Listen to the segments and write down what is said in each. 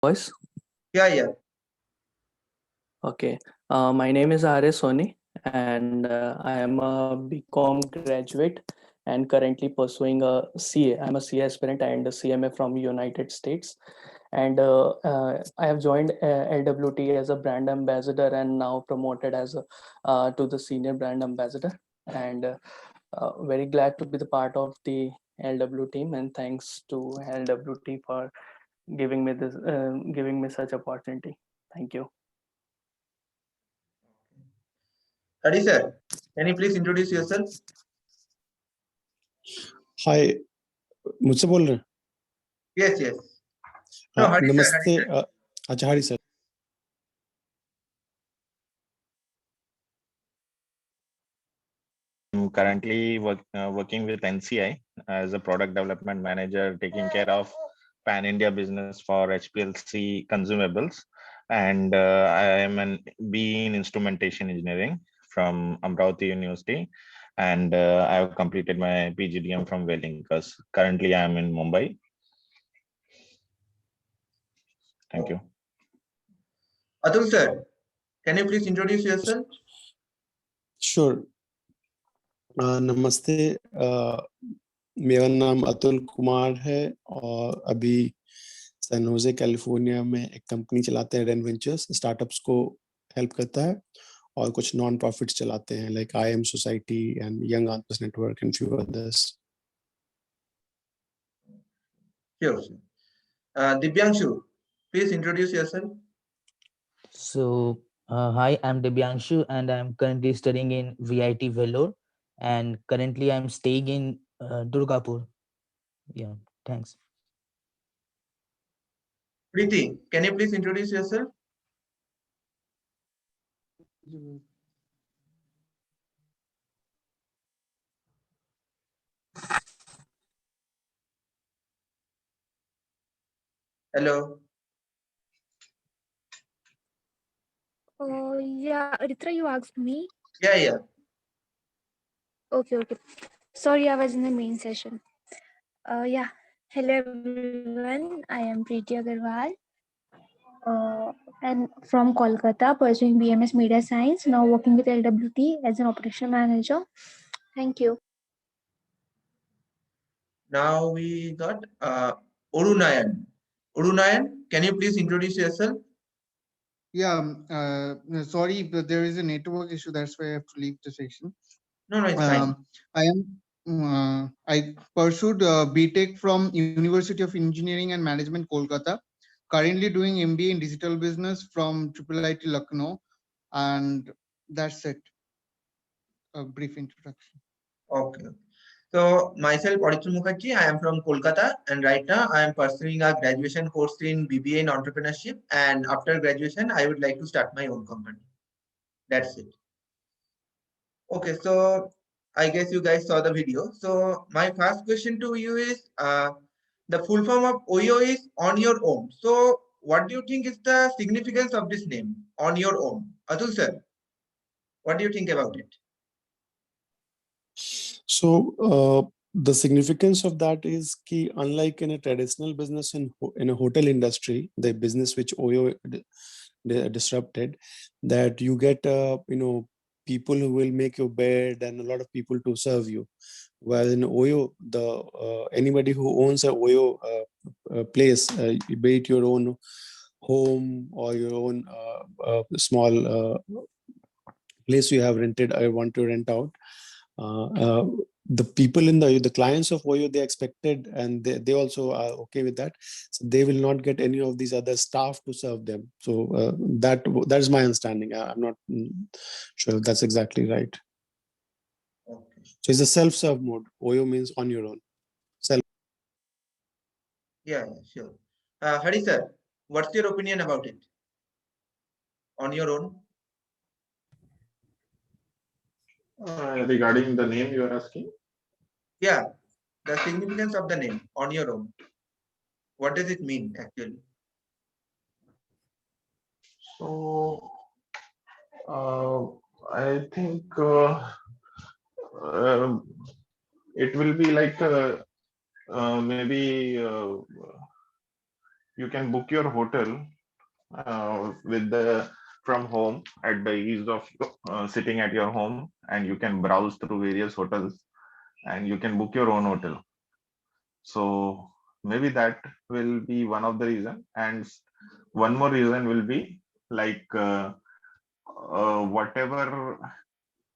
Voice. Yeah. Okay. My name is R.S. Soni, and I am a BCom graduate and currently pursuing a CA. I'm a CA aspirant and a CMA from United States. And I have joined LWT as a brand ambassador and now promoted as to the senior brand ambassador. And very glad to be the part of the LW team. And thanks to LWT for giving me such opportunity. Thank you. Hadi sir, can you please introduce yourself? हाय, मुझसे बोल रहे हैं? Yes. No, हाँ, Hadi नमस्ते। sir. अच्छा, हरी sir. I'm currently working with NCI as a product development manager, taking care of Pan India business for HPLC consumables, and I am an BE in instrumentation engineering from Amravati University, and I have completed my PGDM from Wellinkers. Currently, I am in Mumbai. Thank you. Atul sir, can you please introduce yourself? Sure. नमस्ते। मेरा नाम अतुल कुमार है और अभी San Jose California में एक company चलाते हैं, रेन वेंचर्स। स्टार्टअप्स को हेल्प करता है और कुछ नॉन प्रॉफिट्स चलाते हैं like IM society and young entrepreneurs network and few others. Sure. Divyanshu, please introduce yourself. So, hi, I'm Divyanshu and I'm currently studying in VIT Vellore, and currently I'm staying in Durgapur. Yeah, thanks. Preeti, can you please introduce yourself? Hello. Yeah, Ritra, you asked me? Yeah. Okay. Sorry, I was in the main session. Yeah. Hello, everyone. I am Preeti Agarwal. And from Kolkata, pursuing BMS Media Science, now working with LWT as an operational manager. Thank you. Now we got Urunayan. Urunayan, can you please introduce yourself? Yeah, sorry, but there is a network issue. That's why I have to leave the section. No, it's fine. I pursued BTech from University of Engineering and Management, Kolkata. Currently doing MBA in Digital Business from IIIT Lucknow, and that's it. A brief introduction. Okay. So myself, Aditya Mukherjee, I am from Kolkata, and right now I am pursuing a graduation course in BBA in entrepreneurship. And after graduation, I would like to start my own company. That's it. Okay, so I guess you guys saw the video. So my first question to you is, the full form of OYO is on your own. So what do you think is the significance of this name, on your own? Atul sir, what do you think about it? So the significance of that is कि unlike in a traditional business in a hotel industry, the business which OYO disrupted, that you get people who will make your bed and a lot of people to serve you. While in OYO, anybody who owns a OYO place, be it your own home or your own small place you have rented or want to rent out, the people in the clients of OYO, they expected, and they also are okay with that. So they will not get any of these other staff to serve them. So that is my understanding. I'm not sure if that's exactly right. Okay. So it's a self-serve mode. OYO means on your own. Yeah, sure. Hari sir, what's your opinion about it? On your own? Regarding the name you are asking? Yeah, the significance of the name, on your own. What does it mean actually? So I think it will be like maybe you can book your hotel with the from home at the ease of sitting at your home, and you can browse through various hotels and you can book your own hotel. So maybe that will be one of the reason, and one more reason will be like whatever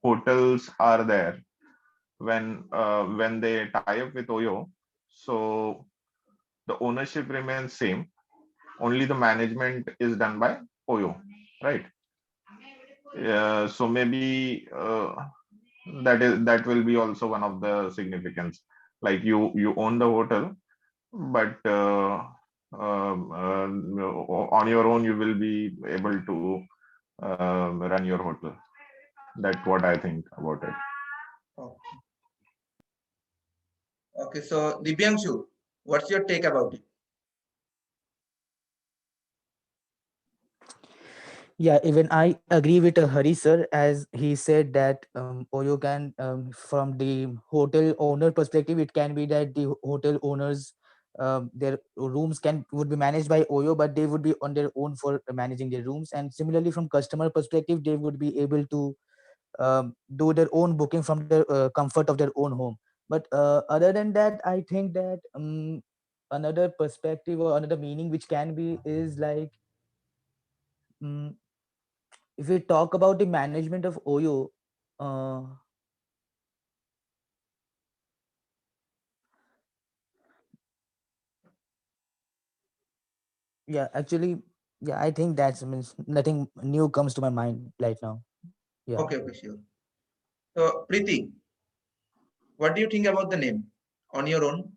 hotels are there when they tie up with Oyo, so the ownership remains same, only the management is done by Oyo, right? So maybe that will be also one of the significance, like you own the hotel, but on your own you will be able to run your hotel. That's what I think about it. Okay. Okay, so Divyanshu, what's your take about it? Yeah, even I agree with Hari sir, as he said that Oyo can, from the hotel owner perspective, it can be that the hotel owners, their rooms would be managed by Oyo, but they would be on their own for managing their rooms. And similarly, from customer perspective, they would be able to do their own booking from the comfort of their own home. But other than that, I think that another perspective or another meaning which can be is like, um, if we talk about the management of Oyo, uh, yeah, actually, yeah, I think that's means nothing new comes to my mind right now. Yeah. Okay, okay, sure. So Preeti, what do you think about the name on your own?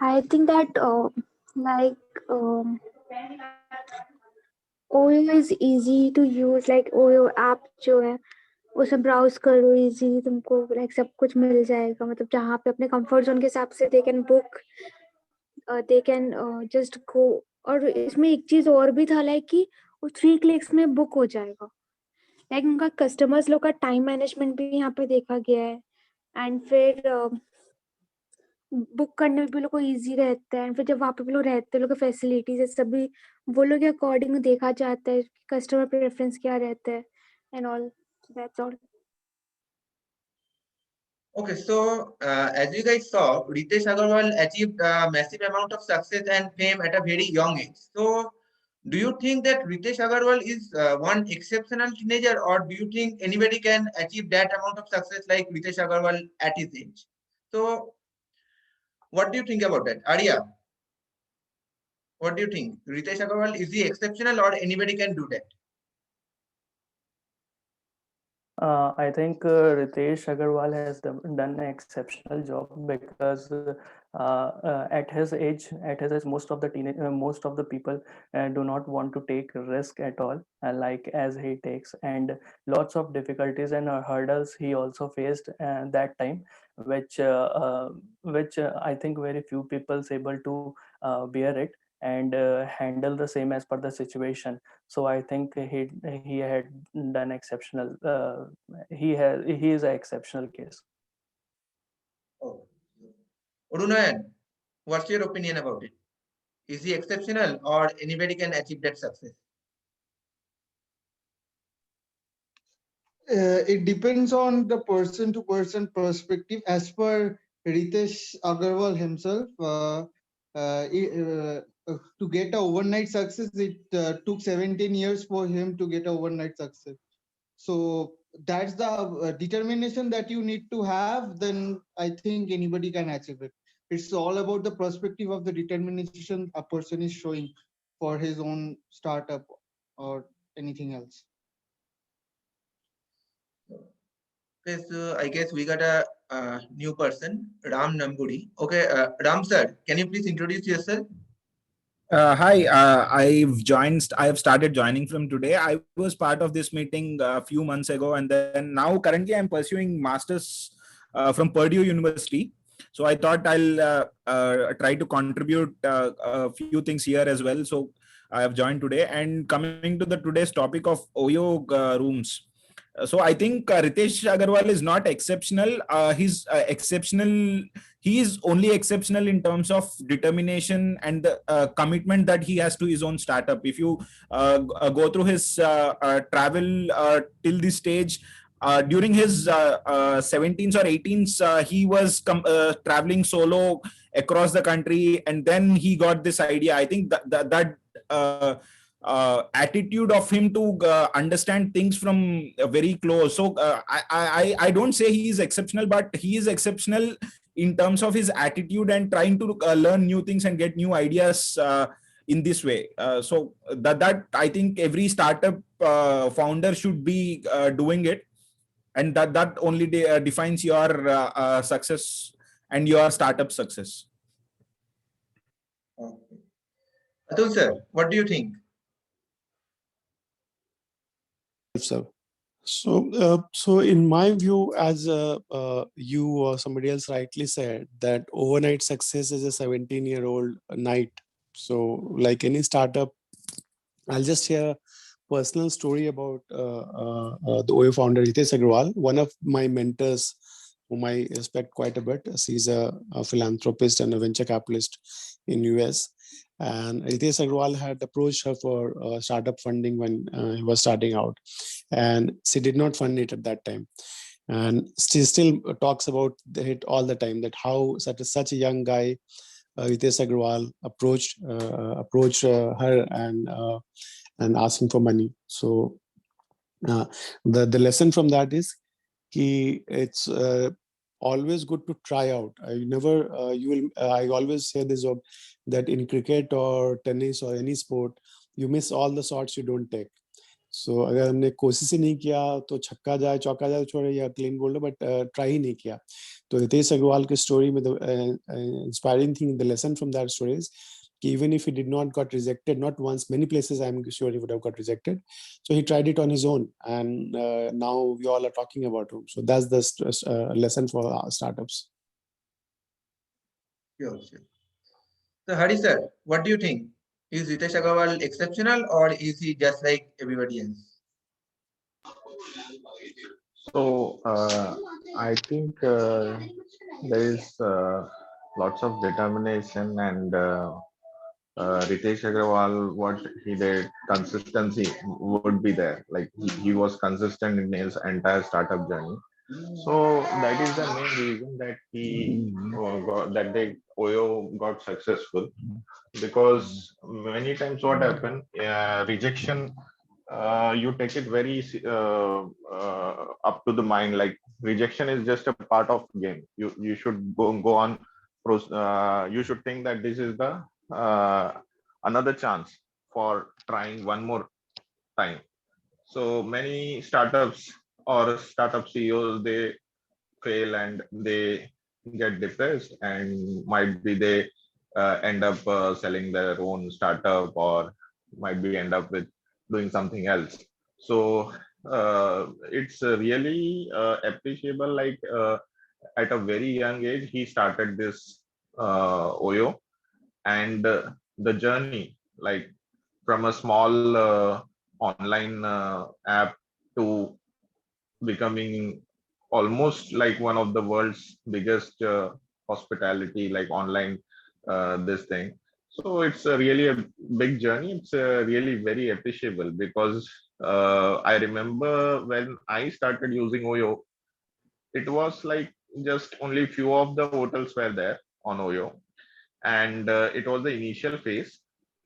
I think that like Oyo is easy to use. Like Oyo app जो है उसे browse करो, easily तुमको like सब कुछ मिल जाएगा, मतलब जहाँ पे अपने कंफर्ट जोन के हिसाब से they can book, they can just go. और इसमें एक चीज और भी था लाइक कि वो 3 क्लिक्स में बुक हो जाएगा. लाइक उनका कस्टमर्स लोग का टाइम मैनेजमेंट भी यहाँ पे देखा गया है. एंड फिर बुक करने में भी लोग को इजी रहता है. एंड फिर जब वहाँ पे भी लोग रहते हैं, लोग फैसिलिटीज है सभी वो लोग के अकॉर्डिंग देखा जाता है, कस्टमर प्रेफरेंस क्या रहता है and all. That's all. Okay, so as you guys saw, Ritesh Agarwal achieved a massive amount of success and fame at a very young age. So, do you think that Ritesh Agarwal is one exceptional teenager, or do you think anybody can achieve that amount of success like Ritesh Agarwal at his age? So, what do you think about that, Arya? What do you think? Ritesh Agarwal, is he exceptional, or anybody can do that? I think Ritesh Agarwal has done an exceptional job because at his age, most of the people do not want to take risk at all, like as he takes, and lots of difficulties and hurdles he also faced that time, which I think very few people is able to bear it and handle the same as per the situation. So I think he had done exceptional. He is an exceptional case. Oh. Urunayan, what's your opinion about it? Is he exceptional, or anybody can achieve that success? It depends on the person to person perspective. As per Ritesh Agarwal himself, to get a overnight success, it took 17 years for him to get a overnight success. So that's the determination that you need to have. Then I think anybody can achieve it. It's all about the perspective of the determination a person is showing for his own startup or anything else. Okay, so I guess we got a new person, Ram Nambudi. Okay, Ram sir, can you please introduce yourself? Hi, I have started joining from today. I was part of this meeting a few months ago, and then now currently I'm pursuing masters from Purdue University. So I thought I'll try to contribute a few things here as well. So I have joined today, and coming to the today's topic of Oyo rooms. So I think Ritesh Agarwal is not exceptional. He's exceptional. He is only exceptional in terms of determination and the commitment that he has to his own startup. If you go through his travel till this stage, during his 17s or 18s, he was traveling solo across the country, and then he got this idea. I think attitude of him to understand things from very close. So I don't say he is exceptional, but he is exceptional in terms of his attitude and trying to learn new things and get new ideas in this way. So that I think every startup founder should be doing it, and that only defines your success and your startup success. Okay. Atul sir, what do you think? So, so in my view, as you or somebody else rightly said, that overnight success is a 17-year-old night. So, like any startup, I'll just share a personal story about the OYO founder Ritesh Agarwal, one of my mentors, whom I respect quite a bit. He's a philanthropist and a venture capitalist in US. And Ritesh Agarwal had approached her for startup funding when he was starting out, and she did not fund it at that time. And she still talks about it all the time, that how such a young guy, Ritesh Agarwal, approached her and asking for money. So the lesson from that is it's always good to try out. I always say this, that in cricket or tennis or any sport, you miss all the shots you don't take. So अगर हमने कोशिश ही नहीं किया तो छक्का जाए चौका जाए छोड़े या क्लीन बोल्ड, बट ट्राई ही नहीं किया. तो रितेश अग्रवाल की स्टोरी में inspiring thing, the lesson from that story is even if he did not got rejected, not once, many places I'm sure he would have got rejected. So he tried it on his own, and now we all are talking about him. So that's the lesson for our startups. Sure. So Hari sir, what do you think? Is Ritesh Agarwal exceptional, or is he just like everybody else? So I think there is lots of determination, and Ritesh Agarwal, what he did, consistency would be there. Like he was consistent in his entire startup journey. So that is the main reason that OYO got successful, because many times what happened, rejection, you take it very up to the mind. Like rejection is just a part of game. You should go on. You should think that this is the another chance for trying one more time. So many startups or startup CEOs, they fail and they get depressed, and might be they end up selling their own startup, or might be end up with doing something else. So it's really appreciable. Like at a very young age, he started this OYO, and the journey, like from a small online app to becoming almost like one of the world's biggest hospitality, like online this thing. So it's really a big journey. It's really very appreciable, because I remember when I started using OYO, it was like just only few of the hotels were there on OYO, and it was the initial phase,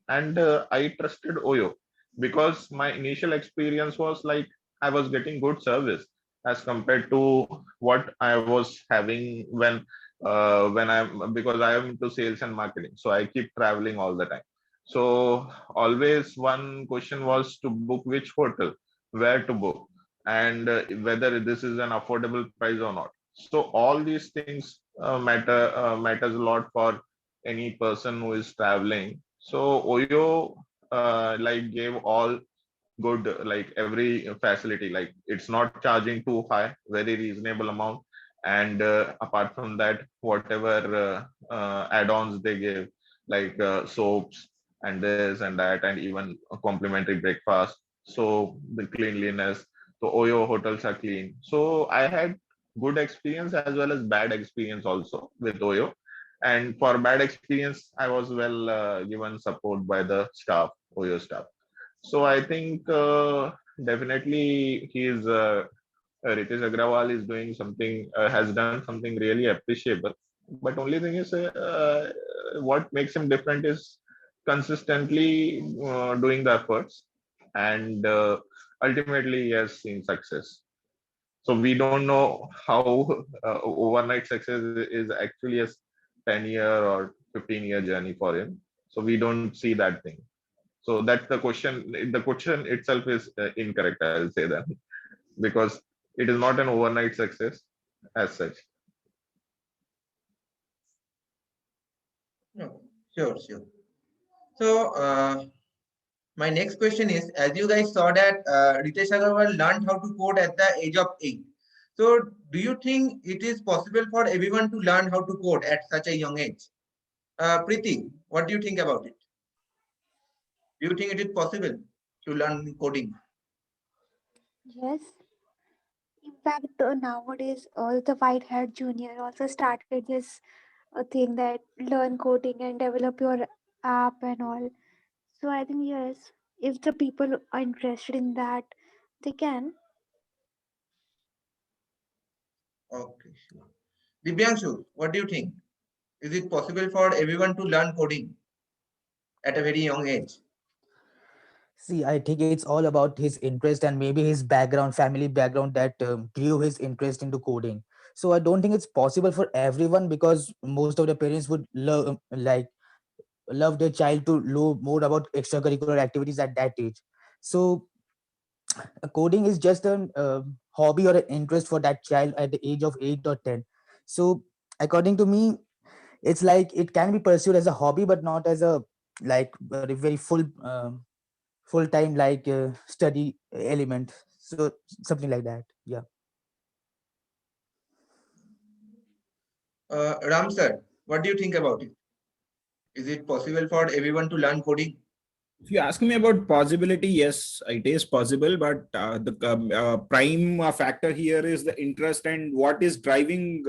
and I trusted OYO because my initial experience was like I was getting good service as compared to what I was having when I'm, because I am into sales and marketing, so I keep traveling all the time. So always one question was to book which hotel, where to book, and whether this is an affordable price or not. So all these things matters a lot for any person who is traveling. So OYO like gave all good, like every facility, like it's not charging too high, very reasonable amount, and apart from that, whatever add-ons they give, like soaps and this and that, and even a complimentary breakfast, so the cleanliness, So Oyo hotels are clean. So I had good experience as well as bad experience also with Oyo. And for bad experience, I was well given support by the staff, Oyo staff. So I think definitely he is Ritesh Agrawal is doing something, has done something really appreciable. But only thing is, what makes him different is consistently doing the efforts, and ultimately he has seen success. So we don't know how overnight success is actually a 10-year or 15-year journey for him. So we don't see that thing. So that's the question. The question itself is incorrect, I'll say that, because it is not an overnight success as such. No, sure, sure. So my next question is, as you guys saw that Ritesh Agarwal learned how to code at the age of 8. So do you think it is possible for everyone to learn how to code at such a young age? Preeti, what do you think about it? Do you think it is possible to learn coding? Yes. In fact, nowadays, the White Hat Junior also started this thing that learn coding and develop your app and all. So I think yes, if the people are interested in that, they can. Okay, sure. Divyanshu, what do you think? Is it possible for everyone to learn coding at a very young age? See, I think it's all about his interest and maybe his background, family background that grew his interest into coding. So I don't think it's possible for everyone because most of the parents would love their child to know more about extracurricular activities at that age. So coding is just a hobby or an interest for that child at the age of 8 or 10. So according to me, it's like it can be pursued as a hobby, but not as a very full time study element. So something like that. Yeah. Ram sir, what do you think about it? Is it possible for everyone to learn coding? If you ask me about possibility, yes, it is possible, but the prime factor here is the interest and what is driving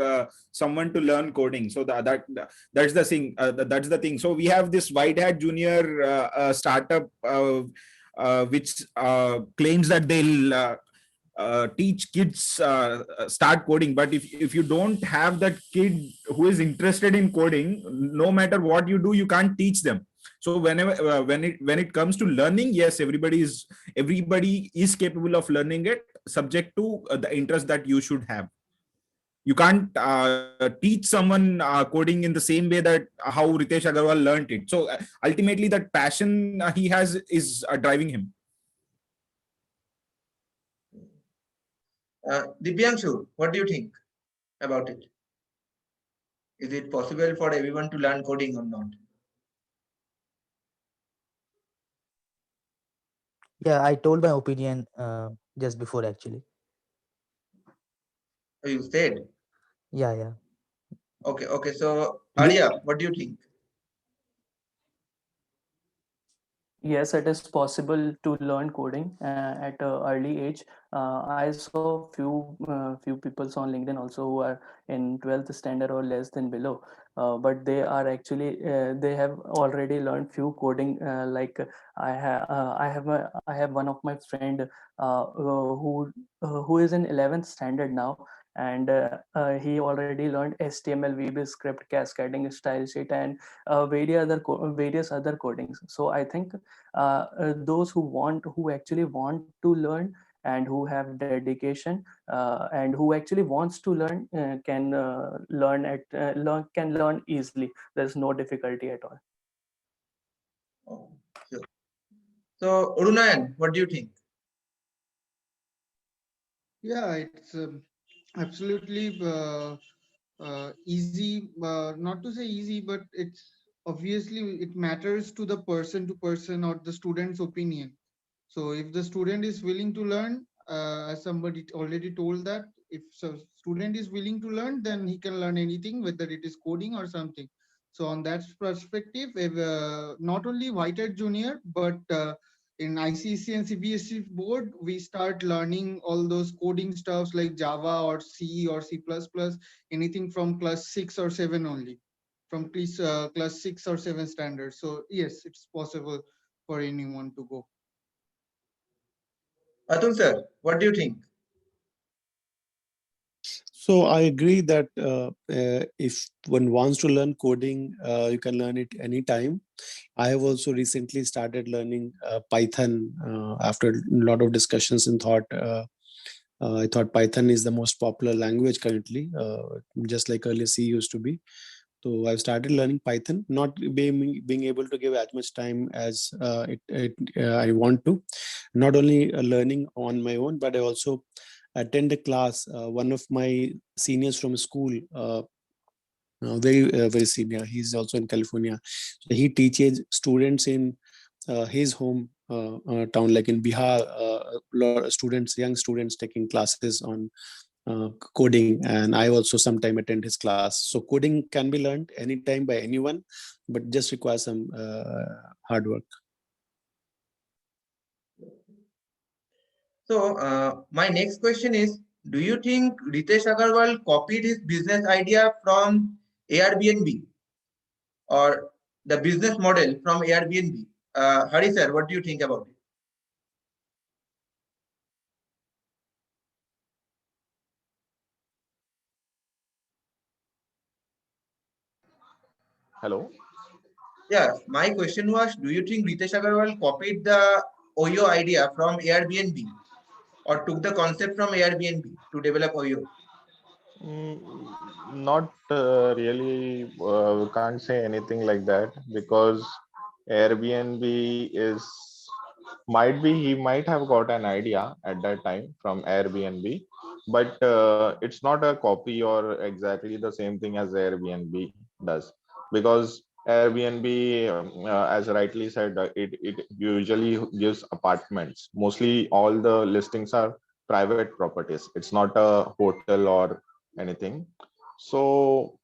someone to learn coding. So that's the thing. That's the thing. So we have this White Hat Junior startup which claims that they'll teach kids start coding, but if you don't have that kid who is interested in coding, no matter what you do, you can't teach them. So whenever when it comes to learning, yes, everybody is capable of learning it, subject to the interest that you should have. You can't teach someone coding in the same way that how Ritesh Agarwal learned it. So ultimately that passion he has is driving him. Divyanshu, what do you think about it? Is it possible for everyone to learn coding or not? Yeah, I told my opinion just before actually. Oh, you said. Yeah, yeah. Okay, okay. So Arya, what do you think? Yes, it is possible to learn coding at an early age. I saw few people on LinkedIn also who are in 12th standard or less than below, but they are actually they have already learned few coding. I have one of my friend who is in 11th standard now, and he already learned HTML, VB-script, cascading style sheet, and various other codings. So I think those who actually want to learn and who have dedication and who actually wants to learn can learn easily. There's no difficulty at all. Oh, sure. So Urunayan, what do you think? Yeah, it's absolutely easy, not to say easy, but it's obviously it matters to the person or the student's opinion. So if the student is willing to learn, as somebody already told that if student is willing to learn, then he can learn anything, whether it is coding or something. So on that perspective, if, not only White Hat Junior, but in ICSE and CBSE board, we start learning all those coding stuffs like Java or C or C++, anything from class 6 or 7 only, from class 6 or 7 standards. So yes, it's possible for anyone to go. Atul sir, what do you think? So I agree that if one wants to learn coding, you can learn it anytime. I have also recently started learning Python after a lot of discussions and thought. I thought Python is the most popular language currently, just like earlier C used to be. So I've started learning Python, not being able to give as much time as I want to. Not only learning on my own, but I also attend a class. One of my seniors from school, very senior. He's also in California. So he teaches students in his home town, like in Bihar. Students, young students, taking classes on coding, and I also sometime attend his class. So coding can be learned anytime by anyone, but just requires some hard work. So my next question is, do you think Ritesh Agarwal copied his business idea from Airbnb or the business model from Airbnb? Hari sir, what do you think about it? Hello. Yeah, my question was, do you think Ritesh Agarwal copied the Oyo idea from Airbnb or took the concept from Airbnb to develop Oyo? Not really. We can't say anything like that because Airbnb is might be he might have got an idea at that time from Airbnb, but it's not a copy or exactly the same thing as Airbnb does, because Airbnb, as rightly said, it usually gives apartments. Mostly all the listings are private properties. It's not a hotel or anything. So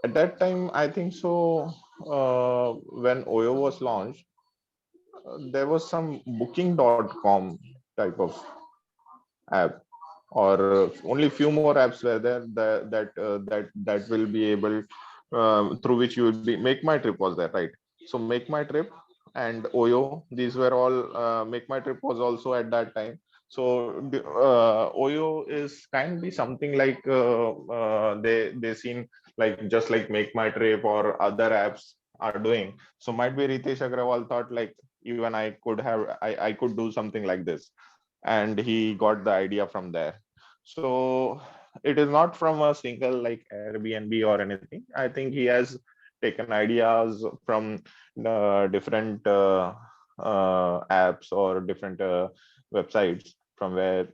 at that time, I think so, when Oyo was launched, there was some booking.com type of app, or only few more apps were there that will be able, through which you will be. Make My Trip was there, right? So Make My Trip and Oyo, these were all, Make My Trip was also at that time. So Oyo is kindly something like, they seen like just like Make My Trip or other apps are doing. So might be Ritesh Agrawal thought like, even I could do something like this, and he got the idea from there. So it is not from a single like Airbnb or anything. I think he has taken ideas from different apps or different websites from where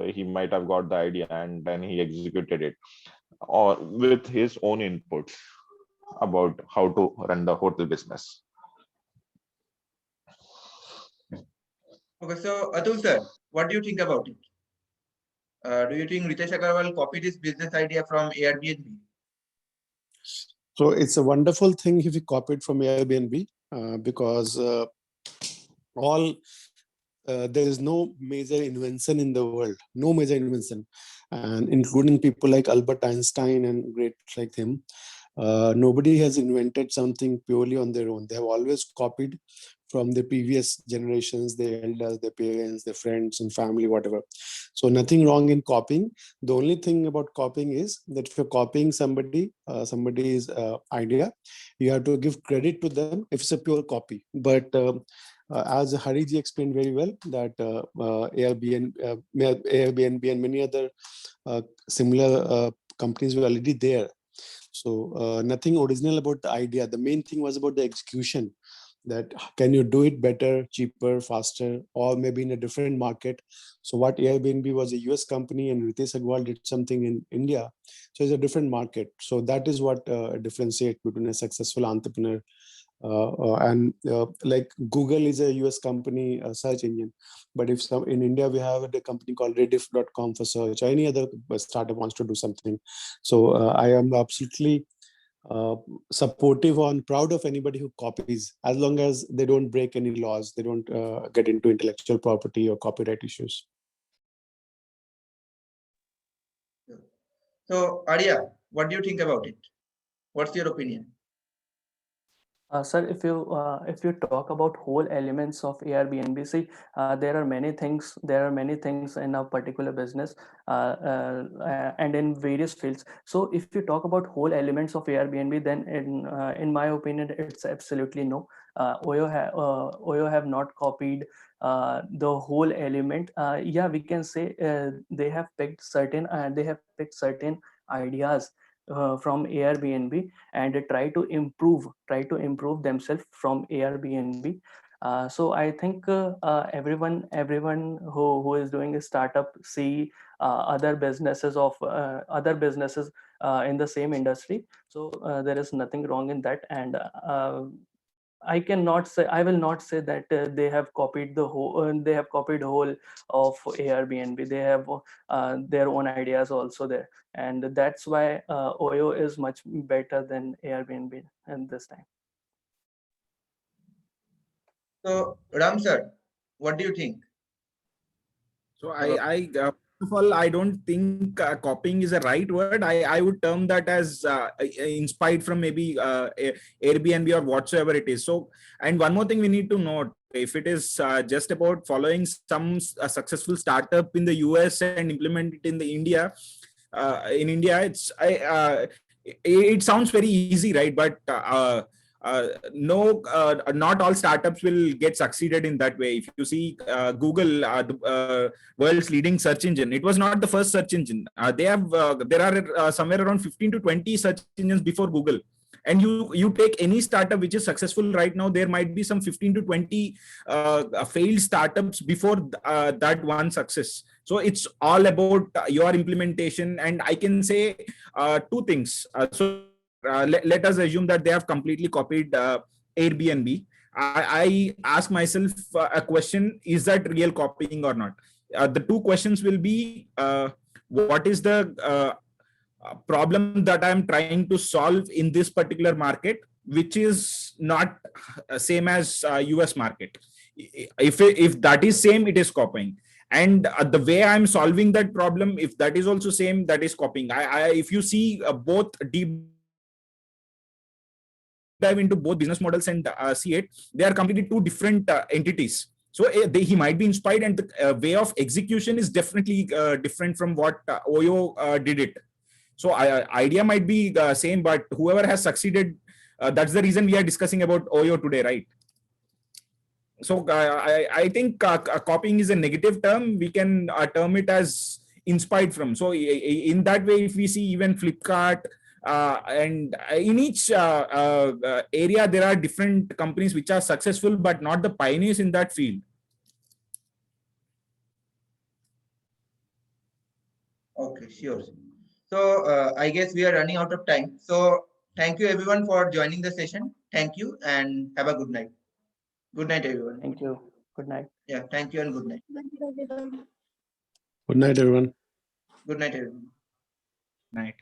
he might have got the idea, and then he executed it, or with his own inputs about how to run the hotel business. Okay, so Atul sir, what do you think about it? Do you think Ritesh Agarwal copied his business idea from Airbnb? So it's a wonderful thing if you copied from Airbnb because there is no major invention in the world, no major invention, and including people like Albert Einstein and great like him. Nobody has invented something purely on their own. They have always copied from the previous generations, their elders, their parents, their friends and family, whatever. So nothing wrong in copying. The only thing about copying is that if you're copying somebody's idea, you have to give credit to them if it's a pure copy. But as Hariji explained very well, that Airbnb and many other similar companies were already there. So nothing original about the idea. The main thing was about the execution. That can you do it better, cheaper, faster, or maybe in a different market. So what Airbnb was a US company and Ritesh Agrawal did something in India. So it's a different market. So that is what differentiates between a successful entrepreneur and like Google is a US company search engine, but if some in India we have a company called Rediff.com for search, or any other startup wants to do something. So I am absolutely supportive or proud of anybody who copies, as long as they don't break any laws, they don't get into intellectual property or copyright issues. So Arya, what do you think about it? What's your opinion? Sir, if you talk about whole elements of Airbnb, see, there are many things. There are many things in a particular business, and in various fields. So, if you talk about whole elements of Airbnb, then in my opinion, it's absolutely no. Oyo have not copied the whole element. Yeah, we can say they have picked certain ideas from Airbnb and try to improve themselves from Airbnb. So I think everyone who is doing a startup see other businesses in the same industry. So there is nothing wrong in that, and I will not say that they have copied the whole of Airbnb. They have their own ideas also there, and that's why Oyo is much better than Airbnb at this time. So Ram sir, what do you think? So first of all, I don't think copying is a right word. I would term that as inspired from maybe Airbnb or whatsoever it is. So, and one more thing we need to note, if it is just about following some successful startup in the US and implement it in India, it sounds very easy, right? But no, not all startups will get succeeded in that way. If you see Google, the world's leading search engine, it was not the first search engine. There are somewhere around 15 to 20 search engines before Google. And you take any startup which is successful right now, there might be some 15 to 20 failed startups before that one success. So it's all about your implementation. And I can say two things. Let us assume that they have completely copied Airbnb. I ask myself a question: is that real copying or not? The two questions will be: what is the problem that I'm trying to solve in this particular market, which is not same as US market? If that is same, it is copying. And the way I'm solving that problem, if that is also same, that is copying. If you see both deep dive into both business models and see it, they are completely two different entities. So he might be inspired, and the way of execution is definitely different from what Oyo did it. So idea might be the same, but whoever has succeeded, that's the reason we are discussing about Oyo today, right? So I think copying is a negative term. We can term it as inspired from. So in that way, if we see even Flipkart, and in each area, there are different companies which are successful, but not the pioneers in that field. Okay, sure. So I guess we are running out of time. So thank you everyone for joining the session. Thank you and have a good night. Good night, everyone. Thank you. Good night. Yeah, thank you and good night. Good night, everyone. Good night, everyone. Night.